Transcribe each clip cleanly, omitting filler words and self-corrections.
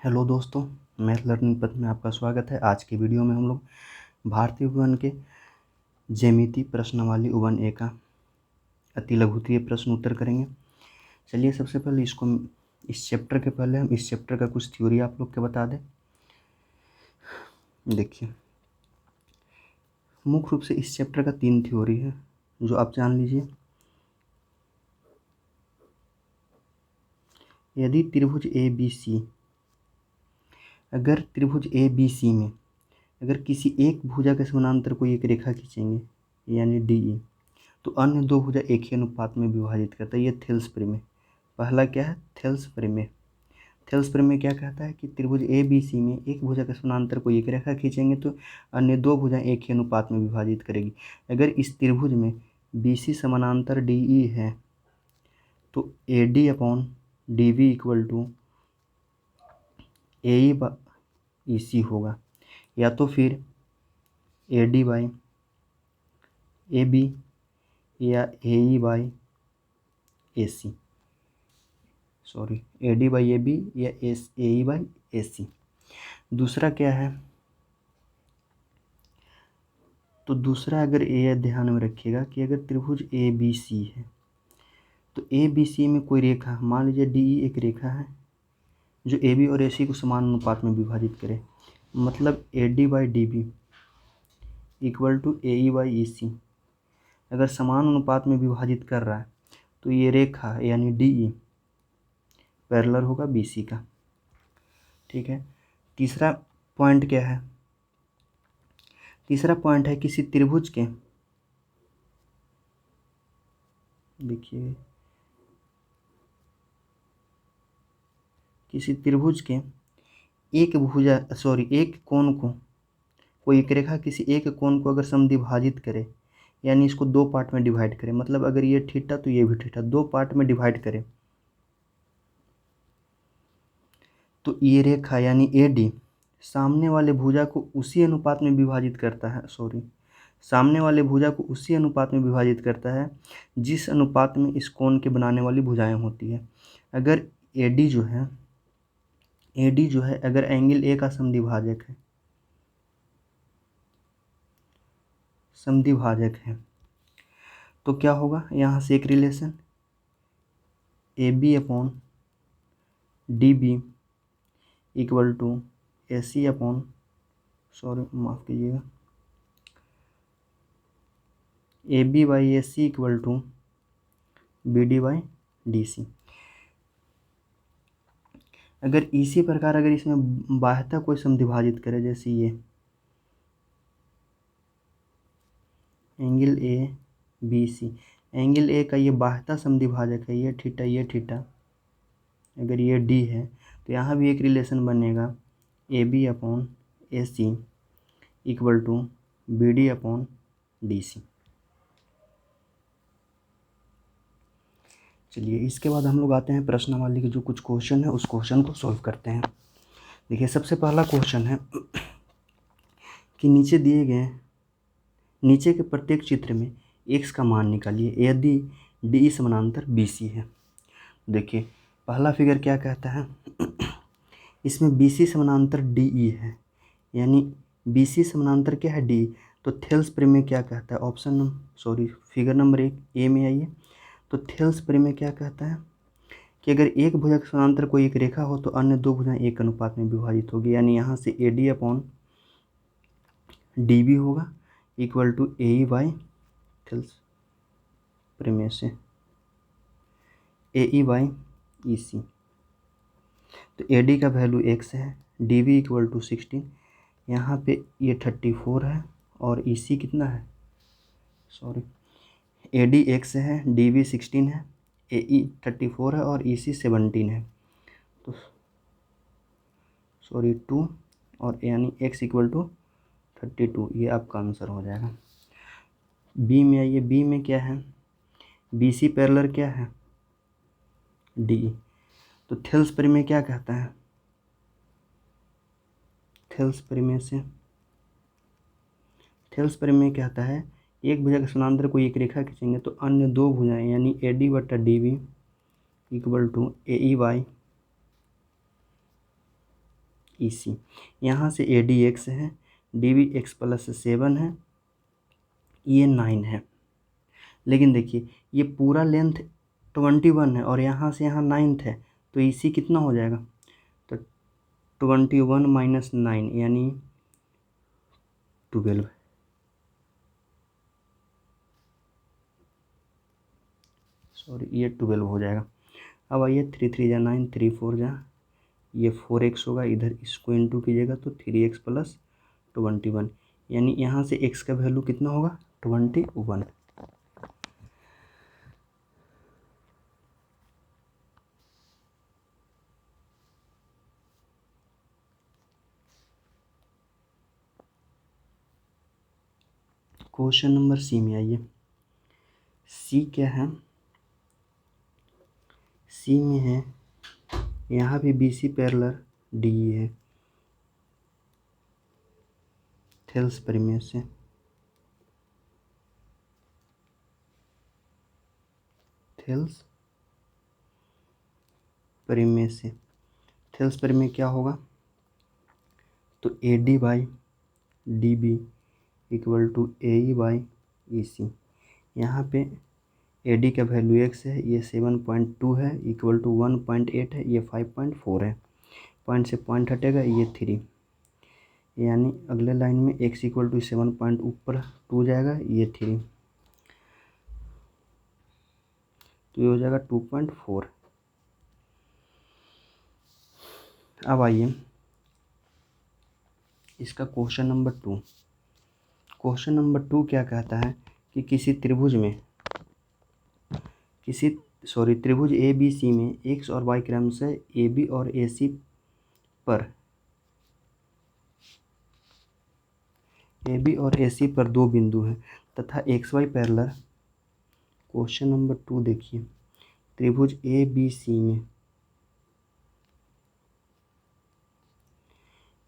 Hello दोस्तों, math learning पथ में आपका स्वागत है। आज की वीडियो में हम लोग भारतीय उपवन के ज्यामिति प्रश्नावली उवन ए का अति लघुत्तरीय प्रश्न उत्तर करेंगे। चलिए सबसे पहले इस चैप्टर के पहले हम इस चैप्टर का कुछ थ्योरी आप लोग के बता दें। देखिए, मुख्य रूप से इस चैप्टर का 3 थ्योरी है जो आप जान लीजिए। यदि त्रिभुज ए बी सी, अगर त्रिभुज ए बी सी में अगर किसी एक भुजा के समानांतर कोई एक रेखा खींचेंगे यानी डी ई, तो अन्य दो भुजा एक ही अनुपात में विभाजित करता है। ये थेल्स प्रमेय। पहला क्या है? थेल्स प्रमेय। थेल्स प्रमेय क्या कहता है कि त्रिभुज ए बी सी में एक भुजा के समानांतर कोई एक रेखा खींचेंगे तो अन्य दो भुजा एक ही अनुपात में विभाजित करेगी। अगर इस त्रिभुज में बी सी समानांतर डी ई है तो A D upon D B equal to A E C होगा, या तो फिर A D by A B या A E by A C, sorry A D by A B या ए ई बाई ए सी। दूसरा क्या है? तो दूसरा अगर ये ध्यान में रखिएगा कि अगर त्रिभुज ए बी सी है तो ए बी सी में कोई रेखा, मान लीजिए डी ई एक रेखा है जो ए बी और ए सी को समान अनुपात में विभाजित करे, मतलब A D by D B equal to A E by E C अगर समान अनुपात में विभाजित कर रहा है तो ये रेखा यानी डी ई पैरेलल होगा बी सी का। ठीक है। तीसरा पॉइंट क्या है? तीसरा पॉइंट है किसी त्रिभुज के, देखिए किसी त्रिभुज के एक कोण को कोई एक रेखा किसी एक कोण को अगर समद्विभाजित करे, यानी इसको दो पार्ट में डिवाइड करे, मतलब अगर ये थीटा तो ये भी थीटा, दो पार्ट में डिवाइड करे, तो ये रेखा यानी ए डी सामने वाले भुजा को उसी अनुपात में विभाजित करता है, सामने वाले भुजा को उसी अनुपात में विभाजित करता है जिस अनुपात में इस कोण के बनाने वाली भुजाएं होती है। अगर ए डी जो है अगर एंगल ए का समद्विभाजक है तो क्या होगा? यहाँ से एक relation A B upon D B equal to A C upon, माफ़ कीजिएगा, A B by A C equal to B D by D C. अगर इसी प्रकार अगर इसमें बाह्यता कोई समद्विभाजित करे, जैसे ये angle A B C, angle A का ये बाह्यता समद्विभाजक है, ये थीटा, अगर ये डी है तो यहाँ भी एक रिलेशन बनेगा A B upon A C equal to B D upon D C. चलिए इसके बाद हम लोग आते हैं प्रश्नावली के जो कुछ क्वेश्चन है उस क्वेश्चन को सॉल्व करते हैं। देखिए सबसे पहला क्वेश्चन है कि नीचे के प्रत्येक चित्र में x का मान निकालिए यदि डी समानांतर बी सी है। देखिए पहला फिगर क्या कहता है, इसमें बी सी समानांतर डी ई है, यानी बी सी समानांतर क्या है? डी। तो थेल्स प्रमेय क्या कहता है? फिगर नंबर 1 ए में आइए। तो थेल्स प्रमेय क्या कहता है कि अगर एक भुजा के समानांतर कोई एक रेखा हो तो अन्य दो भुजाएं एक अनुपात में विभाजित होगी, यानी यहाँ से A D upon D B होगा equal to A E by Thales प्रमेय से A E by E C. तो ए डी का वैल्यू x है, डी बी इक्वल टू 16, यहाँ पे ये 34 है और ई सी कितना है? ए डी x है, डी बी 16 है, ए ई 34 है और ई सी 17 है, तो 2 और यानी x इक्वल टू 32, ये आपका आंसर हो जाएगा। बी में आइए, बी में क्या है? बी सी पैरेलल क्या है? डी। तो थेल्स प्रमेय क्या कहता है? थेल्स प्रमेय कहता है एक भुजा के समानांतर कोई एक रेखा खींचेंगे तो अन्य दो भुजाएं यानी ए डी बटा D B equal to A E by E C. यहाँ से ए डी एक्स है, डी बी एक्स प्लस 7 है, ये 9 है। लेकिन देखिए ये पूरा लेंथ 21 है और यहाँ से यहाँ 9th है, तो ई सी कितना हो जाएगा, तो 21 माइनस 9 यानी 12। सॉरी ये 12 हो जाएगा। अब आइए 3 3 जा 9, 3 4 जा, ये 4x होगा, इधर इसको इंटू कीजिएगा तो 3x प्लस 21, यानी यहाँ से x का वैल्यू कितना होगा, 21। क्वेश्चन नंबर सी में आइए। सी क्या है, सी में है यहाँ भी बी सी पैरेलल डी है, थेल्स प्रीमिस से, थेल्स प्रीमिस से, थेल्स प्रीमिस क्या होगा, तो A D by D B equal to A E by E C. यहाँ पे ए डी का वैल्यू एक्स है, ये 7.2 है, इक्वल टू 1.8 है, ये 5.4 है, पॉइंट से पॉइंट हटेगा, ये 3, यानी अगले लाइन में x इक्वल टू 7 पॉइंट ऊपर 2 जाएगा, ये 3, तो ये हो जाएगा 2.4। अब आइए इसका क्वेश्चन नंबर 2। क्वेश्चन नंबर 2 क्या कहता है कि किसी त्रिभुज में, त्रिभुज ए बी सी में एक्स और वाई क्रम से ए बी और ए सी पर दो बिंदु हैं तथा X Y parallel. Question number 2 देखिए, त्रिभुज ए बी सी में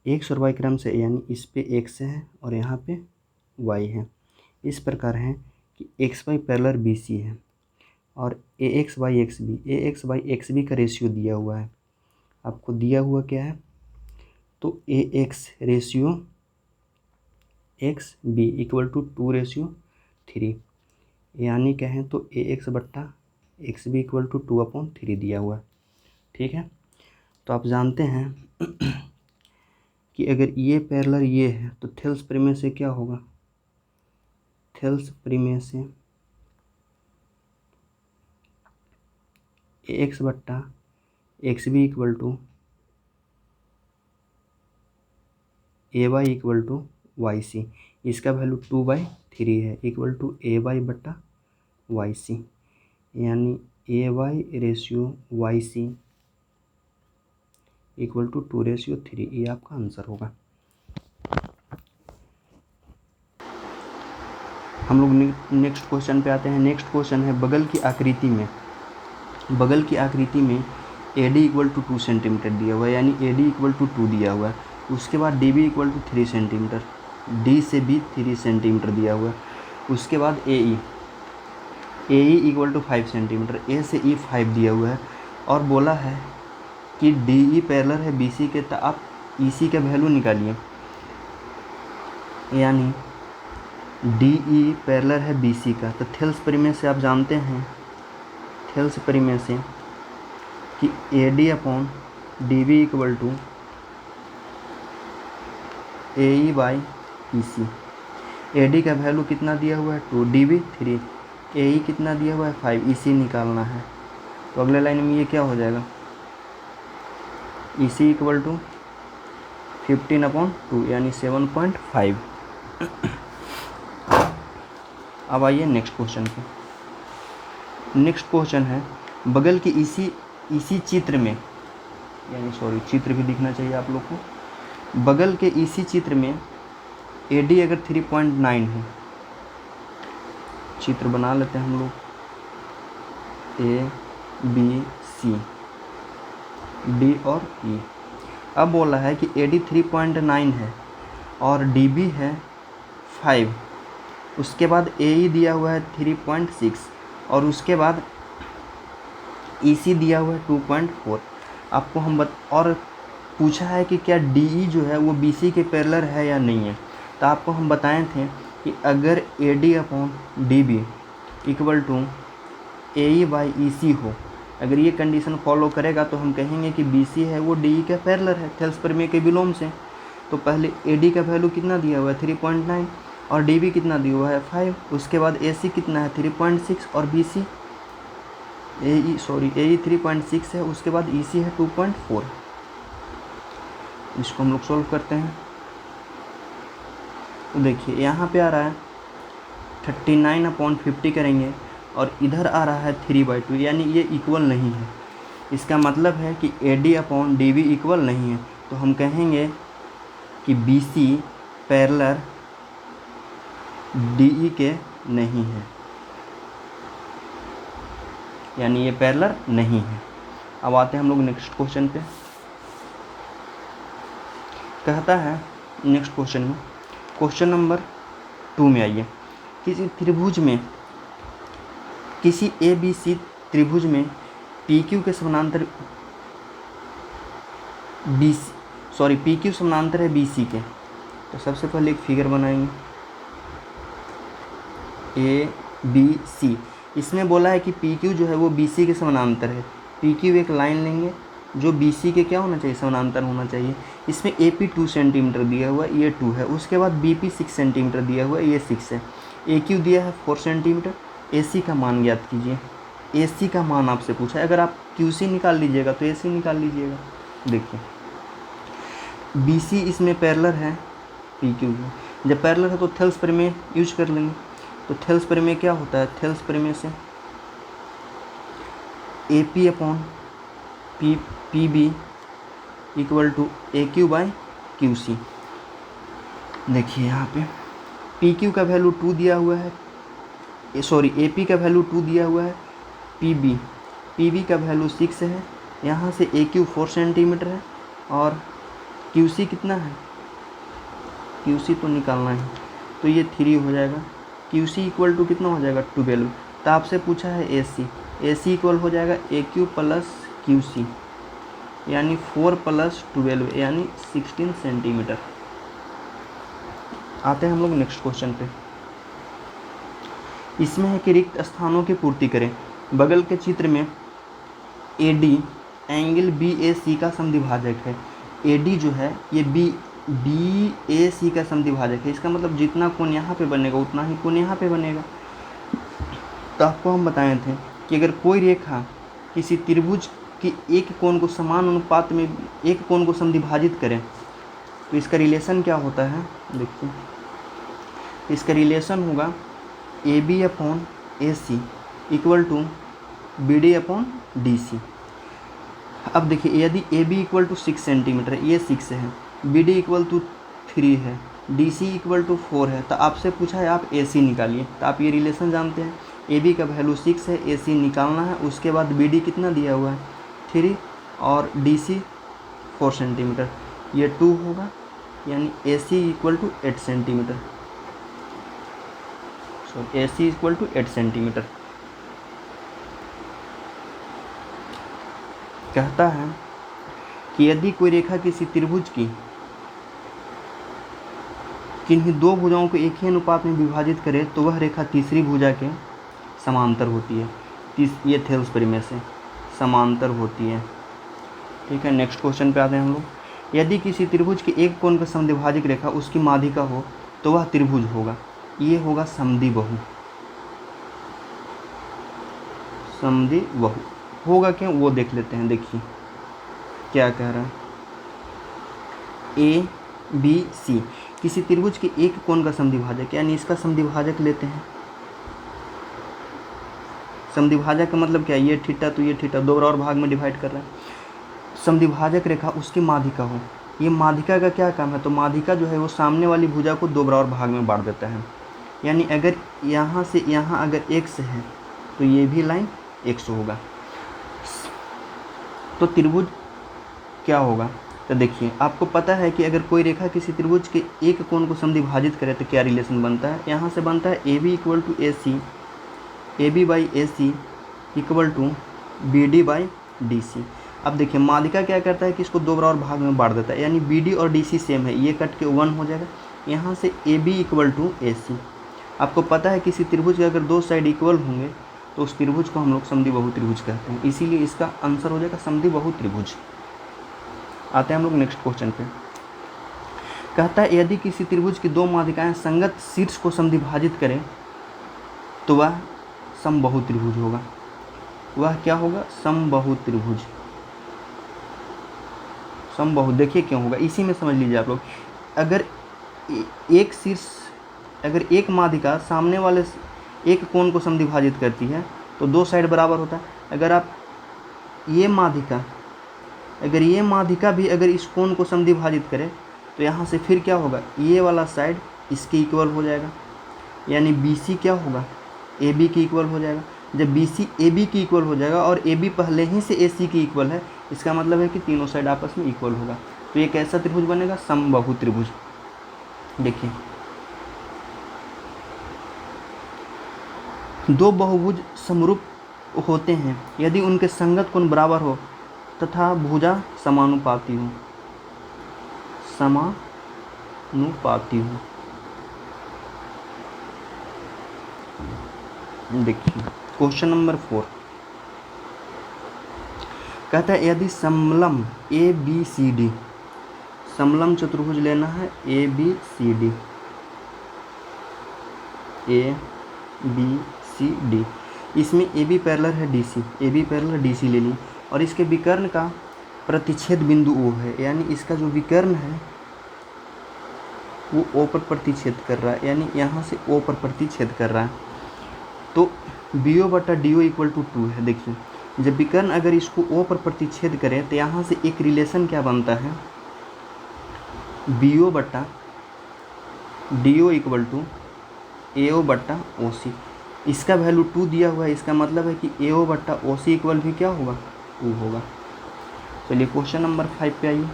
एक्स और वाई क्रम से, यानी इस पे एक्स है और यहाँ पे वाई है, इस प्रकार है कि X Y parallel B C है और A X by X B का रेशियो दिया हुआ है। आपको दिया हुआ क्या है, तो A X ratio X B equal to 2:3, यानी कहें तो ए एक्स बट्टा एक्स बी इक्वल टू 2/3 दिया हुआ है। ठीक है, तो आप जानते हैं कि अगर ये पैरेलल ये है तो थेल्स प्रीमिस से क्या होगा, थेल्स प्रीमिस से ए एक्स बट्टा X B equal to A Y equal to Y C, इसका वैल्यू 2/3 है, इक्वल टू ए वाई बट्टा वाई सी, यानी A Y ratio Y C equal to 2:3, ये आपका आंसर होगा। हम लोग नेक्स्ट क्वेश्चन पे आते हैं। नेक्स्ट क्वेश्चन है, बगल की आकृति में A D equal to 2 centimetre दिया हुआ है, यानी ए डी इक्वल टू 2 दिया हुआ है, उसके बाद D B equal to 3 centimetre, D से भी 3 सेंटीमीटर दिया हुआ है, उसके बाद A E equal to 5 centimetre, A से ई 5 दिया हुआ है और बोला है कि डी ई पैरेलल है बी सी के, तो आप ई सी का वैल्यू निकालिए, यानी डी ई पैरेलल है बी सी का, तो थेल्स प्रीमिस से आप जानते हैं, थेल्स प्रीमिस से कि A D upon D B equal to A E by E C. A D का वैल्यू कितना दिया हुआ है 2, डी बी 3, ए ई कितना दिया हुआ है 5, ई सी निकालना है, तो अगले लाइन में ये क्या हो जाएगा, ई सी इक्वल टू 15/2 यानी 7.5। अब आइए नेक्स्ट क्वेश्चन पे। नेक्स्ट क्वेश्चन है, बगल के इसी चित्र में, यानी सॉरी चित्र भी दिखना चाहिए आप लोग को, बगल के इसी चित्र में ए डी अगर 3.9 है, चित्र बना लेते हैं हम लोग, ए बी सी डी और ई। अब बोला है कि ए डी 3.9 है और डी बी है 5, उसके बाद ए ई दिया हुआ है 3.6 और उसके बाद ई सी दिया हुआ है 2.4। आपको हम और पूछा है कि क्या डी ई जो है वो बी सी के पैरेलल है या नहीं है। तो आपको हम बताए थे कि अगर A D upon D B equal to A E by E C हो, अगर ये कंडीशन फॉलो करेगा तो हम कहेंगे कि बी सी है वो डी ई का पैरेलल है थेल्स प्रमेय के विलोम से। तो पहले ए डी का वैल्यू कितना दिया हुआ है 3.9 और डी बी कितना दिया हुआ है 5, उसके बाद ए सी कितना है 3.6 और बी सी ए ई 3.6 है, उसके बाद ई सी है 2.4। इसको हम लोग सॉल्व करते हैं। तो देखिए यहाँ पे आ रहा है 39/50 करेंगे और इधर आ रहा है 3/2, यानी ये इक्वल नहीं है। इसका मतलब है कि A D upon D B equal नहीं है। तो हम कहेंगे कि B C parallel D E के नहीं है, यानी ये पैरेलल नहीं है। अब आते हैं हम लोग नेक्स्ट क्वेश्चन पे। कहता है नेक्स्ट क्वेश्चन में, क्वेश्चन नंबर 2 में आइए, किसी त्रिभुज में किसी ए बी सी त्रिभुज में पी क्यू के समानांतर पी क्यू समानांतर है बी सी के। तो सबसे पहले एक फिगर बनाएंगे ए बी सी। इसमें बोला है कि पी क्यू जो है वो बी सी के समानांतर है। पी क्यू एक लाइन लेंगे जो बी सी के क्या होना चाहिए, समानांतर होना चाहिए। इसमें ए पी 2 सेंटीमीटर दिया हुआ है, ये 2 है। उसके बाद बी पी 6 सेंटीमीटर दिया हुआ है, ये 6 है। ए क्यू दिया है 4 सेंटीमीटर। ए सी का मान ज्ञात कीजिए। ए सी का मान आपसे पूछा है, अगर आप क्यू सी निकाल लीजिएगा तो ए सी निकाल लीजिएगा। देखिए बी सी इसमें पैरेलल है पी क्यू को, जब पैरेलल है तो थेल्स प्रमेय यूज कर लेंगे। तो थेल्स प्रमेय क्या होता है, थेल्स प्रमेय से A P upon P B equal to A Q by Q C. देखिए यहाँ पे पी क्यू का वैल्यू 2 दिया हुआ है, ए पी का वैल्यू 2 दिया हुआ है, पी बी का वैल्यू 6 है। यहाँ से ए क्यू 4 सेंटीमीटर है और क्यू सी कितना है, क्यू सी तो निकालना है, तो ये 3 हो जाएगा। क्यू सी इक्वल टू कितना हो जाएगा 12। तो आपसे पूछा है ए सी इक्वल हो जाएगा ए क्यू प्लस क्यू सी, यानी 4 + 12 यानी 16 सेंटीमीटर। आते हैं हम लोग नेक्स्ट क्वेश्चन पे। इसमें है कि रिक्त स्थानों की पूर्ति करें। बगल के चित्र में ए डी एंगल बी ए सी का समद्विभाजक है। ए डी जो है ये बी ए सी का समद्विभाजक है। इसका मतलब जितना कोण यहाँ पे बनेगा उतना ही कोण यहाँ पे बनेगा। तो आपको हम बताए थे कि अगर कोई रेखा किसी त्रिभुज की एक कोण को समान अनुपात में एक कोण को समद्विभाजित करें तो इसका रिलेशन क्या होता है। देखिए इसका रिलेशन होगा A B upon A C equal to B D upon D C. अब देखिए यदि A B equal to 6 centimetre है, ये 6 है, बी डी इक्वल टू 3 है, डी सी इक्वल टू 4 है, तो आपसे पूछा है आप ए सी निकालिए। तो आप ये रिलेशन जानते हैं, ए बी का वैल्यू 6 है, ए सी निकालना है। उसके बाद बी डी कितना दिया हुआ है 3 और डी सी 4 सेंटीमीटर, ये 2 होगा, यानी A C equal to 8 centimetre. So A C equal to 8 centimetre. कहता है कि यदि कोई रेखा किसी त्रिभुज की किन्हीं दो भुजाओं को एक ही अनुपात में विभाजित करे तो वह रेखा तीसरी भुजा के समांतर होती है। ये थेल्स प्रमेय से समांतर होती है। ठीक है, नेक्स्ट क्वेश्चन पे आते हैं हम लोग। यदि किसी त्रिभुज के एक कोण का समद्विभाजक रेखा उसकी माध्यिका हो तो वह त्रिभुज होगा। ये होगा समद्विबाहु। समद्विबाहु होगा क्या, वो देख लेते हैं। देखिए क्या कह रहा है, ए बी सी किसी त्रिभुज के एक कोण का समद्विभाजक, यानी इसका समद्विभाजक लेते हैं। समद्विभाजक का मतलब क्या है, ये थीटा तो ये थीटा, दो बराबर भाग में डिवाइड कर रहा है। समद्विभाजक रेखा उसकी माध्यिका हो, ये माध्यिका का क्या काम है, तो माध्यिका जो है वो सामने वाली भुजा को दो बराबर भाग में बांट देता है। यानी अगर यहाँ से यहाँ अगर x है तो ये भी लाइन x होगा। तो त्रिभुज क्या होगा, तो देखिए आपको पता है कि अगर कोई रेखा किसी त्रिभुज के एक कोण को समद्विभाजित करे तो क्या रिलेशन बनता है। यहाँ से बनता है A B equal to A C, A B by A C equal to B D by D C. अब देखिए माध्यिका क्या करता है कि इसको दो बराबर भाग में बांट देता है, यानी बी डी और डी सी सेम है, ये कट के 1 हो जाएगा। यहाँ से ए बी इक्वल टू ए सी। आपको पता है किसी त्रिभुज के अगर दो साइड इक्वल होंगे तो उस त्रिभुज को हम लोग समद्वि बहु त्रिभुज कहते हैं, इसीलिए इसका आंसर हो जाएगा समद्वि बहु त्रिभुज। आते हैं हम लोग नेक्स्ट क्वेश्चन पे। कहता है यदि किसी त्रिभुज की दो माध्यिकाएं संगत शीर्ष को समद्विभाजित करें तो वह समबाहु त्रिभुज होगा। वह क्या होगा? समबाहु त्रिभुज। समबाहु देखिए क्यों होगा, इसी में समझ लीजिए आप लोग। अगर एक शीर्ष, अगर एक माध्यिका सामने वाले एक कोण को समद्विभाजित करती है तो दो साइड बराबर होता है। अगर आप ये माध्यिका, अगर ये माध्यिका भी अगर इस कोण को समद्विभाजित करे तो यहाँ से फिर क्या होगा? ये वाला साइड इसके इक्वल हो जाएगा, यानी BC क्या होगा? AB की इक्वल हो जाएगा। जब BC AB की इक्वल हो जाएगा और AB पहले ही से AC की इक्वल है, इसका मतलब है कि तीनों साइड आपस में इक्वल होगा, तो ये कैसा त्रिभुज बनेगा? समबाहु त्रिभुज। देखिए दो बहुभुज समरूप होते हैं यदि उनके संगत कोण बराबर हो तथा भुजा समानुपाती हो। समानुपाती हो। देखिए क्वेश्चन नंबर 4 कहता है यदि समलंब ABCD, समलंब चतुर्भुज लेना है ABCD, ABCD, इसमें AB पैरेलल है DC, AB पैरेलल DC ले ली और इसके विकर्ण का प्रतिच्छेद बिंदु O है, यानी इसका जो विकर्ण है वो O पर प्रतिच्छेद कर रहा है, यानी यहाँ से O पर प्रतिच्छेद कर रहा है, तो BO बटा DO इक्वल टू 2 है। देखिए जब विकर्ण अगर इसको O पर प्रतिच्छेद करें तो यहाँ से एक रिलेशन क्या बनता है? BO बटा DO इक्वल टू AO बटा OC। इसका वैल्यू 2 दिया हुआ है, इसका मतलब है कि AO बटा OC इक्वल भी क्या होगा? 2 होगा। चलिए क्वेश्चन नंबर 5 पे आइए।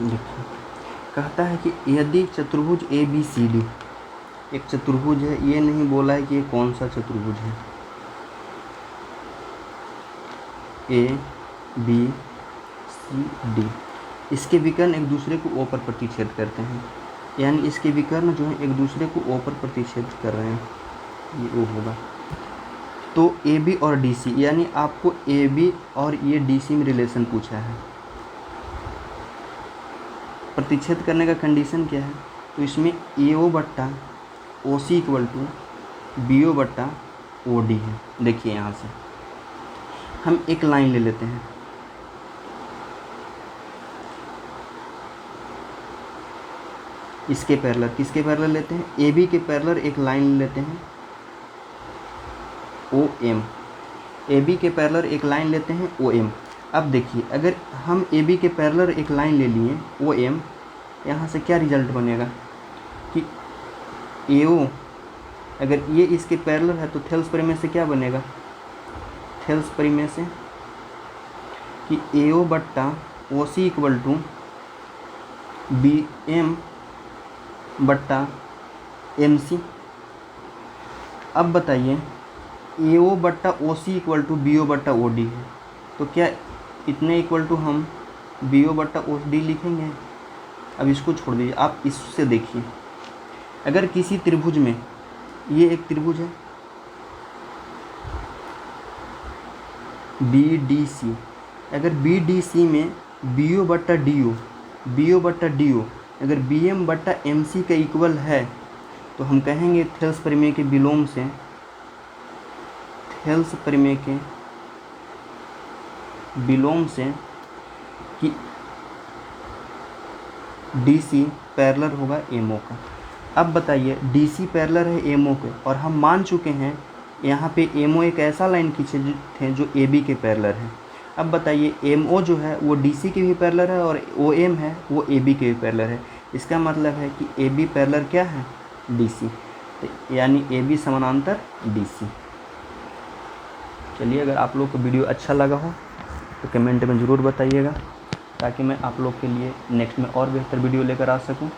देखिए कहता है कि यदि चतुर्भुज ABCD, एक चतुर्भुज है, ये नहीं बोला है कि ये कौन सा चतुर्भुज है, ABCD, इसके विकर्ण एक दूसरे को O पर प्रतिच्छेद करते हैं, यानी इसके विकर्ण जो है एक दूसरे को O पर प्रतिच्छेद कर रहे हैं, ये O होगा। तो AB और DC, यानी आपको AB और ये DC में रिलेशन पूछा है। प्रतिच्छेद करने का कंडीशन क्या है? तो इसमें AO बट्टा OC इक्वल टू BO बट्टा OD है। देखिए यहाँ से हम एक लाइन ले लेते हैं, इसके पैरेलल, किसके पैरेलल लेते हैं? AB के पैरेलल एक लाइन ले लेते हैं OM, AB के पैरेलल एक लाइन लेते हैं OM। अब देखिए अगर हम AB के पैरेलल एक लाइन ले लिए OM, यहाँ से क्या रिजल्ट बनेगा कि AO अगर ये इसके पैरेलल है तो थेल्स परिमेय से क्या बनेगा? थेल्स परिमेय से कि AO बट्टा OC इक्वल टू BM बट्टा MC। अब बताइए AO बट्टा OC इक्वल टू BO बट्टा OD है, तो क्या इतने इक्वल टू हम BO बट्टा OD लिखेंगे? अब इसको छोड़ दीजिए, आप इससे देखिए अगर किसी त्रिभुज में, ये एक त्रिभुज है BDC, अगर BDC में BO बट्टा DO अगर BM बट्टा MC का इक्वल है तो हम कहेंगे थेल्स परिमेय के विलोम से, थेल्स परिमेय के विलोम से कि DC पैरेलल होगा MO का। अब बताइए DC पैरेलल है MO के और हम मान चुके हैं यहाँ पे MO एक ऐसा लाइन खींचे थे जो AB के पैरेलल है। अब बताइए MO जो है वो DC के भी पैरेलल है और OM है वो AB के भी पैरेलल है, इसका मतलब है कि AB पैरेलल क्या है? DC, यानी AB समानांतर DC। चलिए अगर आप लोग को वीडियो अच्छा लगा हो तो कमेंट में ज़रूर बताइएगा ताकि मैं आप लोग के लिए नेक्स्ट में और बेहतर वीडियो लेकर आ सकूं।